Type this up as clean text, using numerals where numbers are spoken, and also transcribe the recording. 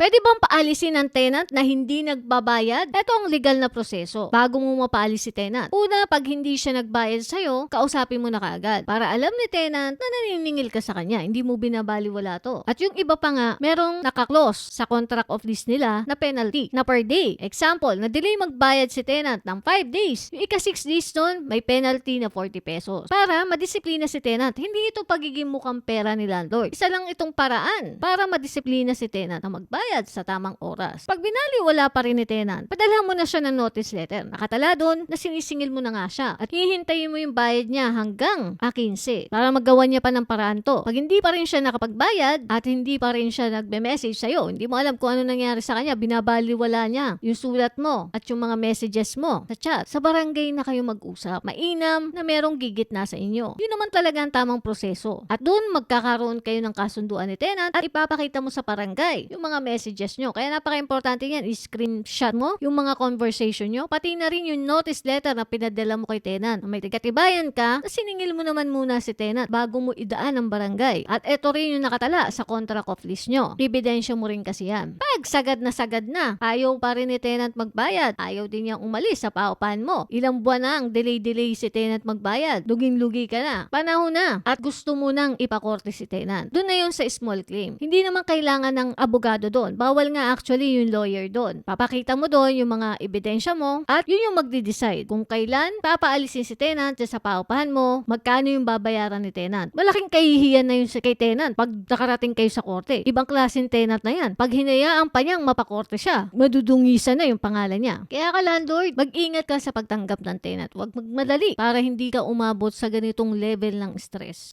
Pwede bang paalisin ng tenant na hindi nagbabayad? Ito ang legal na proseso bago mo mapaalis si tenant. Una, pag hindi siya nagbayad sa'yo, kausapin mo na kaagad para alam ni tenant na naniningil ka sa kanya. Hindi mo binabaliwala to. At yung iba pa nga, merong nakaklose sa contract of lease nila na penalty na per day. Example, na-delay magbayad si tenant ng 5 days. Yung ika-6 days nun, may penalty na 40 pesos. Para madisiplina si tenant. Hindi ito pagiging mukhang pera ni landlord. Isa lang itong paraan para madisiplina si tenant na magbayad sa tamang oras. Pag binaliwala pa rin ni tenant, padalhan mo na siya ng notice letter. Nakatala doon na sinisingil mo na nga siya at hihintayin mo yung bayad niya hanggang 15 para magawa niya pa ng paraan to. Pag hindi pa rin siya nakapagbayad at hindi pa rin siya nagbe-message sa'yo, hindi mo alam kung ano nangyari sa kanya, binabaliwala niya yung sulat mo at yung mga messages mo sa chat. Sa barangay na kayo mag-usap. Mainam na merong gigit na sa inyo. Yun naman talaga ang tamang proseso. At doon magkakaroon kayo ng kasunduan ni tenant at ipapakita mo sa barangay yung mga messages nyo. Kaya napaka-importante yan, i-screenshot mo yung mga conversation nyo, pati na rin yung notice letter na pinadala mo kay tenant. May katibayan ka, siningil mo naman muna si tenant bago mo idaan ang barangay. At eto rin yung nakatala sa contract of lease nyo. Ebidensya mo rin kasi yan. Pag sagad na, ayaw pa rin ni tenant magbayad, ayaw din niyang umalis sa paupahan mo. Ilang buwan na ang delay si tenant magbayad. Luging-lugi ka na. Panahon na. At gusto mo nang ipakorte si tenant. Doon na yun sa small claim. Hindi naman kailangan ng abogado doon. Bawal nga actually yung lawyer doon. Papakita mo doon yung mga ebidensya mo at yun yung magde-decide kung kailan papaalisin si tenant sa paupahan mo, magkano yung babayaran ni tenant. Malaking kahihiyan na yun kay tenant pag nakarating kayo sa korte. Ibang klaseng tenant na yan. Pag hinayaan pa niyang mapakorte siya, madudungisan na yung pangalan niya. Kaya ka landlord, mag-ingat ka sa pagtanggap ng tenant. Huwag magmadali para hindi ka umabot sa ganitong level ng stress.